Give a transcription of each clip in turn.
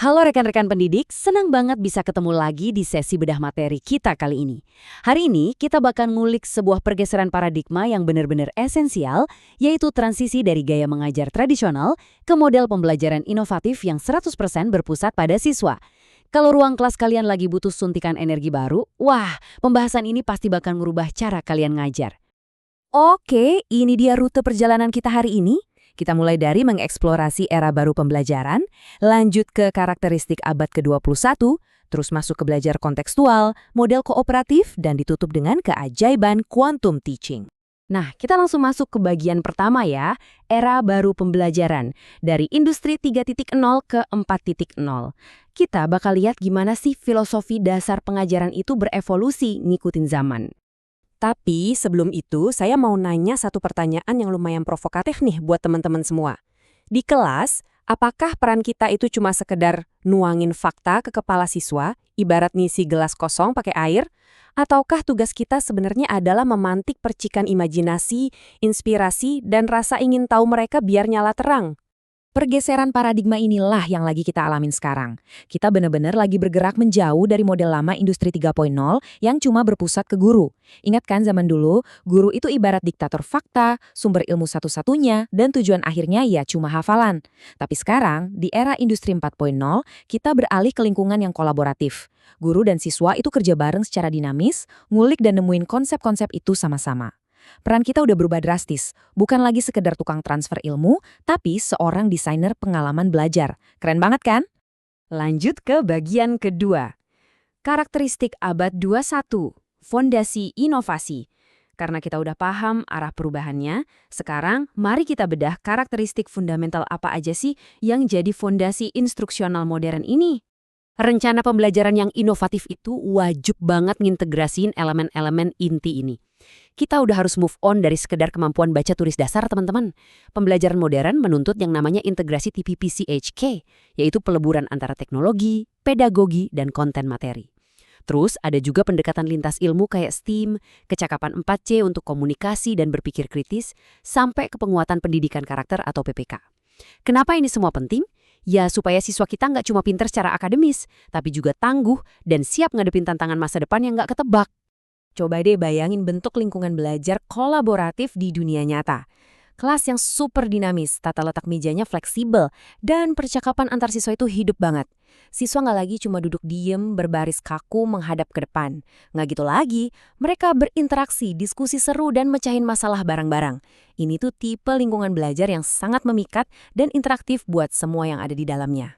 Halo rekan-rekan pendidik, senang banget bisa ketemu lagi di sesi bedah materi kita kali ini. Hari ini kita bakal ngulik sebuah pergeseran paradigma yang benar-benar esensial, yaitu transisi dari gaya mengajar tradisional ke model pembelajaran inovatif yang 100% berpusat pada siswa. Kalau ruang kelas kalian lagi butuh suntikan energi baru, wah, pembahasan ini pasti bakal merubah cara kalian ngajar. Oke, ini dia rute perjalanan kita hari ini. Kita mulai dari mengeksplorasi era baru pembelajaran, lanjut ke karakteristik abad ke-21, terus masuk ke belajar kontekstual, model kooperatif, dan ditutup dengan keajaiban quantum teaching. Nah, kita langsung masuk ke bagian pertama ya, era baru pembelajaran, dari industri 3.0 ke 4.0. Kita bakal lihat gimana sih filosofi dasar pengajaran itu berevolusi ngikutin zaman. Tapi sebelum itu, saya mau nanya satu pertanyaan yang lumayan provokatif nih buat teman-teman semua. Di kelas, apakah peran kita itu cuma sekedar nuangin fakta ke kepala siswa, ibarat ngisi gelas kosong pakai air? Ataukah tugas kita sebenarnya adalah memantik percikan imajinasi, inspirasi, dan rasa ingin tahu mereka biar nyala terang? Pergeseran paradigma inilah yang lagi kita alamin sekarang. Kita benar-benar lagi bergerak menjauh dari model lama industri 3.0 yang cuma berpusat ke guru. Ingat kan zaman dulu, guru itu ibarat diktator fakta, sumber ilmu satu-satunya, dan tujuan akhirnya ya cuma hafalan. Tapi sekarang, di era industri 4.0, kita beralih ke lingkungan yang kolaboratif. Guru dan siswa itu kerja bareng secara dinamis, ngulik dan nemuin konsep-konsep itu sama-sama. Peran kita udah berubah drastis, bukan lagi sekedar tukang transfer ilmu, tapi seorang desainer pengalaman belajar. Keren banget kan? Lanjut ke bagian kedua. Karakteristik abad 21, fondasi inovasi. Karena kita udah paham arah perubahannya, sekarang mari kita bedah karakteristik fundamental apa aja sih yang jadi fondasi instruksional modern ini. Rencana pembelajaran yang inovatif itu wajib banget ngintegrasiin elemen-elemen inti ini. Kita udah harus move on dari sekedar kemampuan baca tulis dasar, teman-teman. Pembelajaran modern menuntut yang namanya integrasi TPP-CHK, yaitu peleburan antara teknologi, pedagogi, dan konten materi. Terus ada juga pendekatan lintas ilmu kayak STEAM, kecakapan 4C untuk komunikasi dan berpikir kritis, sampai ke penguatan pendidikan karakter atau PPK. Kenapa ini semua penting? Ya supaya siswa kita nggak cuma pinter secara akademis, tapi juga tangguh dan siap ngadepin tantangan masa depan yang nggak ketebak. Coba deh bayangin bentuk lingkungan belajar kolaboratif di dunia nyata. Kelas yang super dinamis, tata letak mejanya fleksibel, dan percakapan antar siswa itu hidup banget. Siswa nggak lagi cuma duduk diem, berbaris kaku, menghadap ke depan. Nggak gitu lagi, mereka berinteraksi, diskusi seru, dan mecahin masalah bareng-bareng. Ini tuh tipe lingkungan belajar yang sangat memikat dan interaktif buat semua yang ada di dalamnya.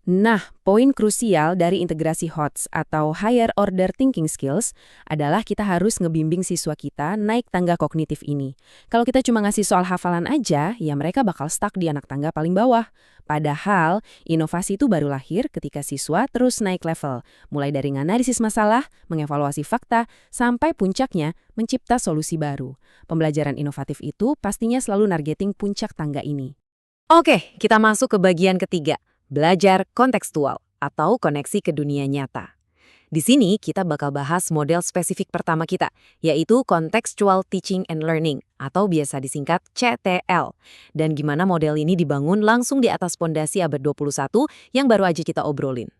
Nah, poin krusial dari integrasi HOTS atau Higher Order Thinking Skills adalah kita harus ngebimbing siswa kita naik tangga kognitif ini. Kalau kita cuma ngasih soal hafalan aja, ya mereka bakal stuck di anak tangga paling bawah. Padahal, inovasi itu baru lahir ketika siswa terus naik level, mulai dari nganalisis masalah, mengevaluasi fakta, sampai puncaknya mencipta solusi baru. Pembelajaran inovatif itu pastinya selalu nargeting puncak tangga ini. Oke, kita masuk ke bagian ketiga. Belajar kontekstual atau koneksi ke dunia nyata. Di sini kita bakal bahas model spesifik pertama kita, yaitu Contextual Teaching and Learning atau biasa disingkat CTL. Dan gimana model ini dibangun langsung di atas pondasi abad 21 yang baru aja kita obrolin.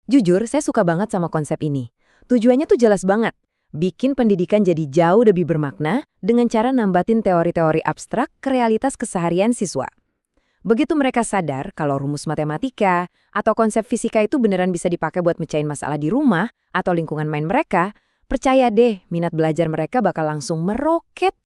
Jujur, saya suka banget sama konsep ini. Tujuannya tuh jelas banget. Bikin pendidikan jadi jauh lebih bermakna dengan cara nambahin teori-teori abstrak ke realitas keseharian siswa. Begitu mereka sadar kalau rumus matematika atau konsep fisika itu beneran bisa dipakai buat mecahin masalah di rumah atau lingkungan main mereka, percaya deh minat belajar mereka bakal langsung meroket.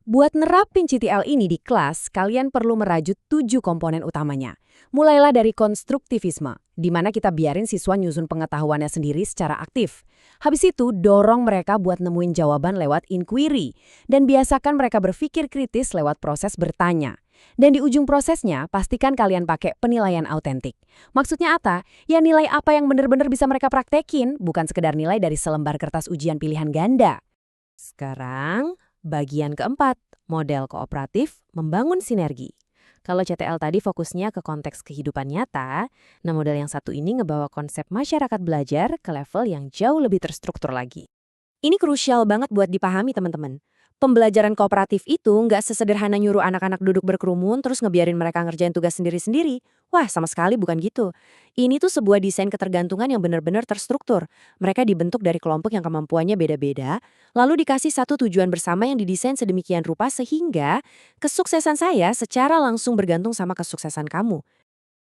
Buat nerapin CTL ini di kelas, kalian perlu merajut 7 komponen utamanya. Mulailah dari konstruktivisme, di mana kita biarin siswa nyusun pengetahuannya sendiri secara aktif. Habis itu, dorong mereka buat nemuin jawaban lewat inquiry, dan biasakan mereka berpikir kritis lewat proses bertanya. Dan di ujung prosesnya, pastikan kalian pakai penilaian autentik. Maksudnya apa? Ya nilai apa yang benar-benar bisa mereka praktekin, bukan sekedar nilai dari selembar kertas ujian pilihan ganda. Sekarang, bagian keempat, model kooperatif membangun sinergi. Kalau CTL tadi fokusnya ke konteks kehidupan nyata, nah model yang satu ini ngebawa konsep masyarakat belajar ke level yang jauh lebih terstruktur lagi. Ini krusial banget buat dipahami teman-teman. Pembelajaran kooperatif itu nggak sesederhana nyuruh anak-anak duduk berkerumun terus ngebiarin mereka ngerjain tugas sendiri-sendiri. Wah, sama sekali bukan gitu. Ini tuh sebuah desain ketergantungan yang benar-benar terstruktur. Mereka dibentuk dari kelompok yang kemampuannya beda-beda, lalu dikasih satu tujuan bersama yang didesain sedemikian rupa sehingga kesuksesan saya secara langsung bergantung sama kesuksesan kamu.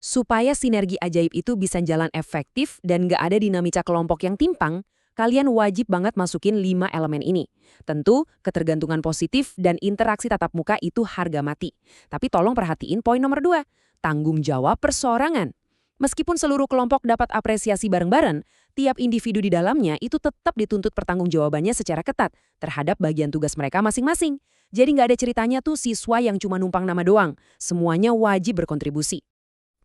Supaya sinergi ajaib itu bisa jalan efektif dan nggak ada dinamika kelompok yang timpang, kalian wajib banget masukin 5 elemen ini. Tentu, ketergantungan positif dan interaksi tatap muka itu harga mati. Tapi tolong perhatiin poin nomor 2, tanggung jawab perseorangan. Meskipun seluruh kelompok dapat apresiasi bareng-bareng, tiap individu di dalamnya itu tetap dituntut pertanggungjawabannya secara ketat terhadap bagian tugas mereka masing-masing. Jadi nggak ada ceritanya tuh siswa yang cuma numpang nama doang. Semuanya wajib berkontribusi.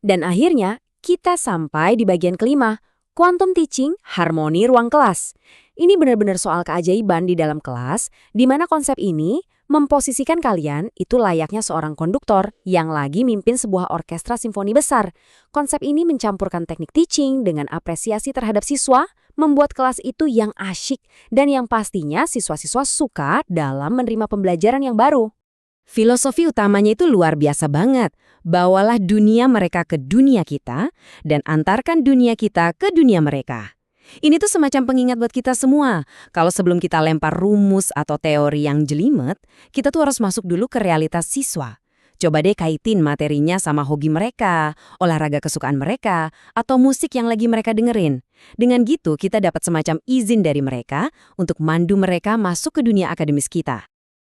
Dan akhirnya, kita sampai di bagian kelima, quantum teaching, harmoni ruang kelas. Ini benar-benar soal keajaiban di dalam kelas, di mana konsep ini memposisikan kalian itu layaknya seorang konduktor yang lagi mimpin sebuah orkestra simfoni besar. Konsep ini mencampurkan teknik teaching dengan apresiasi terhadap siswa, membuat kelas itu yang asyik, dan yang pastinya siswa-siswa suka dalam menerima pembelajaran yang baru. Filosofi utamanya itu luar biasa banget. Bawalah dunia mereka ke dunia kita, dan antarkan dunia kita ke dunia mereka. Ini tuh semacam pengingat buat kita semua. Kalau sebelum kita lempar rumus atau teori yang jelimet, kita tuh harus masuk dulu ke realitas siswa. Coba deh kaitin materinya sama hobi mereka, olahraga kesukaan mereka, atau musik yang lagi mereka dengerin. Dengan gitu, kita dapat semacam izin dari mereka untuk mandu mereka masuk ke dunia akademis kita.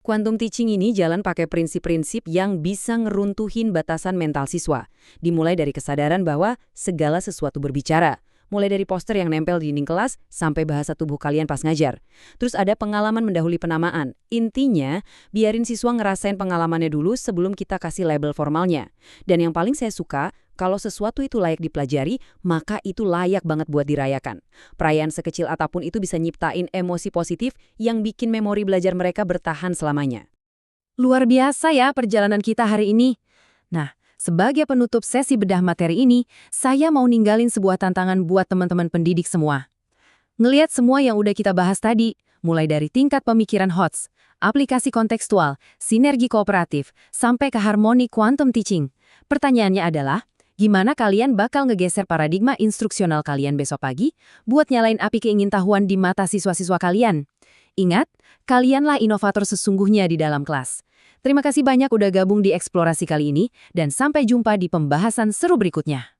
Quantum teaching ini jalan pakai prinsip-prinsip yang bisa ngeruntuhin batasan mental siswa. Dimulai dari kesadaran bahwa segala sesuatu berbicara. Mulai dari poster yang nempel di dinding kelas sampai bahasa tubuh kalian pas ngajar. Terus ada pengalaman mendahului penamaan. Intinya, biarin siswa ngerasain pengalamannya dulu sebelum kita kasih label formalnya. Dan yang paling saya suka, kalau sesuatu itu layak dipelajari, maka itu layak banget buat dirayakan. Perayaan sekecil apapun itu bisa nyiptain emosi positif yang bikin memori belajar mereka bertahan selamanya. Luar biasa ya perjalanan kita hari ini. Nah, sebagai penutup sesi bedah materi ini, saya mau ninggalin sebuah tantangan buat teman-teman pendidik semua. Ngelihat semua yang udah kita bahas tadi, mulai dari tingkat pemikiran HOTS, aplikasi kontekstual, sinergi kooperatif, sampai ke harmoni quantum teaching. Pertanyaannya adalah, gimana kalian bakal ngegeser paradigma instruksional kalian besok pagi buat nyalain api keingintahuan di mata siswa-siswa kalian? Ingat, kalianlah inovator sesungguhnya di dalam kelas. Terima kasih banyak udah gabung di eksplorasi kali ini, dan sampai jumpa di pembahasan seru berikutnya.